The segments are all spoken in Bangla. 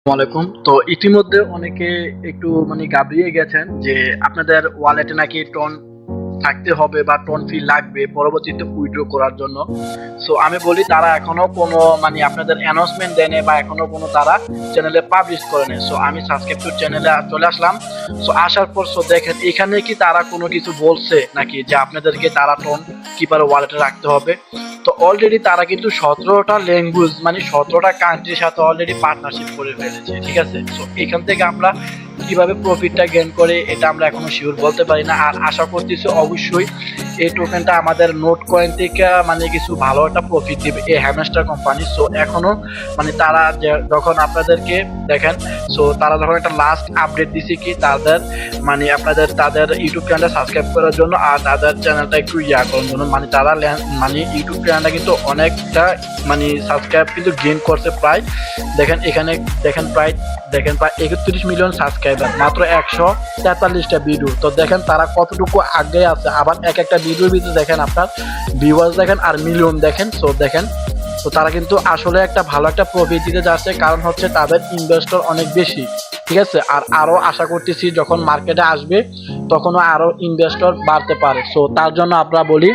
ওয়ালাইকুম। তো ইতিমধ্যে অনেকে একটু ঘাবড়িয়ে গেছেন যে আপনাদের ওয়ালেটে নাকি টোন থাকতে হবে বা টোন ফি লাগবে পরবর্তীতে উইথড্র করার জন্য। সো আমি বলি তারা এখনো কোনো আপনাদের অ্যানাউন্সমেন্ট দেয়নি বা এখনো কোনো তারা চ্যানেলে পাবলিশ করেনি। সো আমি সাবস্ক্রাইব টু চ্যানেলে চলে আসলাম। সো আসার পর দেখেন এখানে কি তারা কোনো কিছু বলছে নাকি যে আপনাদেরকে তারা টোন কিপার ওয়ালেটে রাখতে হবে। তো অলরেডি তারা কিন্তু 17টা ল্যাঙ্গুয়েজ 17টা কান্ট্রির সাথে অলরেডি পার্টনারশিপ করে ফেলেছে, ঠিক আছে। সো এখান থেকে আমরা কিভাবে প্রফিটটা গেইন করে এটা আমরা এখনো শিওর বলতে পারি না। আর আশা করতেছি অবশ্যই এই টোকেনটা আমাদের নোট কয়েন থেকে কিছু ভালো একটা প্রফিট দিবে এই হ্যামস্টার কোম্পানি। সো এখনো তারা যখন আপনাদেরকে দেখেন, সো তারা যখন একটা লাস্ট আপডেট দিছে কি তাদের আপনাদের তাদের ইউটিউব চ্যানেলটা সাবস্ক্রাইব করার জন্য আর তাদের চ্যানেলটা একটু করার জন্য তারা ইউটিউব চ্যানেলটা কিন্তু অনেকটা সাবস্ক্রাইব কিন্তু গেইন করছে প্রায়। দেখেন এখানে দেখেন প্রায় 31 মিলিয়ন সাবস্ক্রাইবার মাত্র 143টা ভিডিও। তো দেখেন তারা কতটুকু আগে আছে। আবার এক একটা ভিডিওর ভিতরে দেখেন আপনার ভিউয়ার্স দেখেন আর মিলিয়ন দেখেন। সো দেখেন, তো তারা কিন্তু আসলে একটা ভালো একটা প্রফিট দিতে যাচ্ছে, কারণ হচ্ছে তাদের ইনভেস্টর অনেক বেশি, ঠিক আছে। আর আরো আশা করতেছি যখন মার্কেটে আসবে তখনও আরো ইনভেস্টর বাড়তে পারে। সো তার জন্য আমরা বলি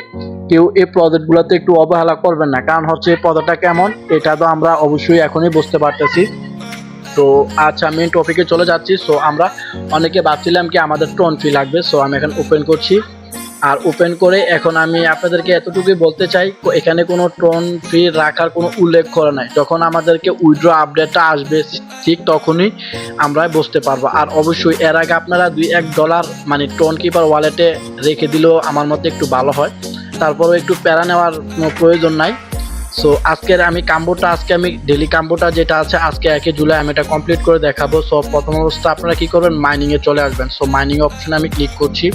কেউ এই প্রজেক্টগুলোতে একটু অবহেলা করবেন না, কারণ হচ্ছে এই প্রজেক্টটা কেমন এটা তো আমরা অবশ্যই এখনই বুঝতে পারতেছি। তো আচ্ছা, মেন টপিকে চলে যাচ্ছি। সো আমরা অনেকে ভাবছিলাম কি আমাদের টোন ফি লাগবে। সো আমি এখন ওপেন করছি। আর ওপেন করে এখন আমি আপনাদেরকে এতটুকুই বলতে চাই, এখানে কোনো টোন ফি রাখার কোনো উল্লেখ করা নাই। যখন আমাদেরকে উইথড্র আপডেটটা আসবে ঠিক তখনই আমরা বুঝতে পারবো। আর অবশ্যই এর আগে আপনারা $2-1 টোন কিপার ওয়ালেটে রেখে দিলেও আমার মতে একটু ভালো হয়। তারপরেও একটু প্যারা নেওয়ার কোনো প্রয়োজন নাই। সো আজকের আমি ডেলি কাম্বোটা যেটা আছে আজকে 1 জুলাই আমি এটা কমপ্লিট করে দেখাবো। সো প্রথম অবস্থা আপনারা কি করবেন, মাইনিং এ চলে আসবেন। সো মাইনিং অপশনে আমি ক্লিক করছি।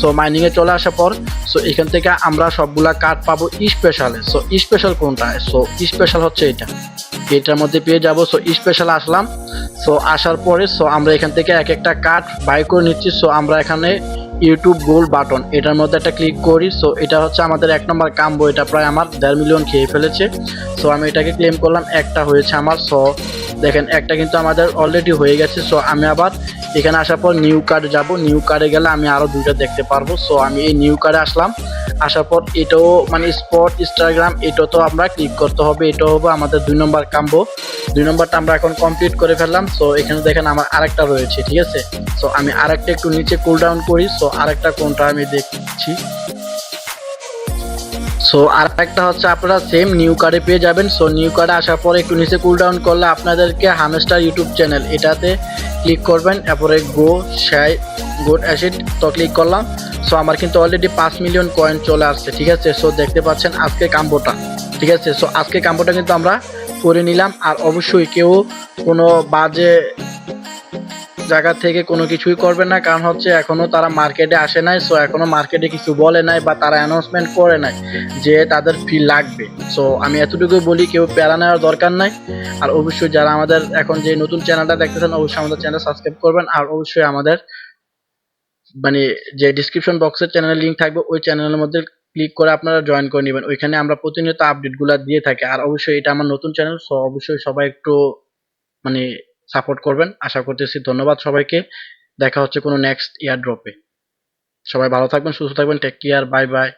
সো মাইনিং এ চলে আসার পর সো এখান থেকে আমরা সবগুলা কার্ড পাবো স্পেশালে। সো স্পেশাল কোনটা? সো স্পেশাল হচ্ছে এটার মধ্যে পেয়ে যাব। সো স্পেশাল আসলাম। সো আসার পরে সো আমরা এখান থেকে এক একটা কার্ড বাই করে নিচ্ছি। সো আমরা এখানে ইউটিউব গোল্ড বাটন এটার মধ্যে একটা ক্লিক করি। সো এটা হচ্ছে আমাদের 1 নম্বর কাম্বো, এটা প্রায় আমার 1.5 মিলিয়ন খেয়ে ফেলেছে। সো আমি এটাকে ক্লেম করলাম, একটা হয়েছে আমার। সো দেখেন একটা কিন্তু আমাদের অলরেডি হয়ে গেছে। সো আমি আবার এখানে আসার পর নিউ কার্ডে যাব। নিউ কার্ডে গেলে আমি আরো দুইটা দেখতে পারবো। সো আমি এই নিউ কার্ডে আসলাম। আসার পর এটাও স্পট ইনস্টাগ্রাম এটা তো আমরা ক্লিক করতে হবে। এটাও হবে আমাদের 2 নম্বর কাম্বো। 2 নম্বরটা আমরা এখন কমপ্লিট করে ফেললাম। সো এখানে দেখেন আমার আরেকটা রয়েছে, ঠিক আছে। সো আমি আরেকটা একটু নিচে কুল ডাউন করি। সো আরেকটা কোনটা আমি দেখছি। সো আরেকটা হচ্ছে আপনারা সেম নিউ কার্ডে পেয়ে যাবেন। সো নিউ কার্ডে আসার পরে একটু নিচে কুল ডাউন করলে আপনাদেরকে হামস্টার ইউটিউব চ্যানেল এটাতে ক্লিক করবেন। তারপরে গুড অ্যাসিড তো ক্লিক করলাম। সো আমার কিন্তু অলরেডি 5 মিলিয়ন কয়েন চলে আসছে, ঠিক আছে। সো দেখতে পাচ্ছেন আজকে কাম্বোটা, ঠিক আছে। সো আজকে কাম্বোটা কিন্তু আমরা করে নিলাম। আর অবশ্যই কেউ কোনো বাজে জায়গা থেকে কোনো কিছুই করবে না, কারণ হচ্ছে এখনো তারা মার্কেটে আসে নাই। সো এখনো মার্কেটে কিছু বলে নাই বা তারা অ্যানাউন্সমেন্ট করে নাই যে তাদের ফি লাগবে। সো আমি এতটুকুই বলি, কেউ প্যারা নেওয়ার দরকার নাই। আর অবশ্যই যারা আমাদের এখন যে নতুন চ্যানেলটা দেখতেছেন অবশ্যই আমাদের চ্যানেল সাবস্ক্রাইব করবেন। আর অবশ্যই আমাদের মানে যে ডিসক্রিপশন বক্সের চ্যানেলের লিঙ্ক থাকবে ওই চ্যানেলের মধ্যে ক্লিক করে আপনারা জয়েন করে নেবেন। ওইখানে আমরা প্রতিনিয়ত আপডেটগুলো দিয়ে থাকি। আর অবশ্যই এটা আমার নতুন চ্যানেল। সো অবশ্যই সবাই একটু মানে সাপোর্ট করবেন আশা করতেছি। ধন্যবাদ সবাইকে। দেখা হচ্ছে কোনো নেক্সট ইয়ার ড্রপে। সবাই ভালো থাকবেন, সুস্থ থাকবেন। Take care, bye by.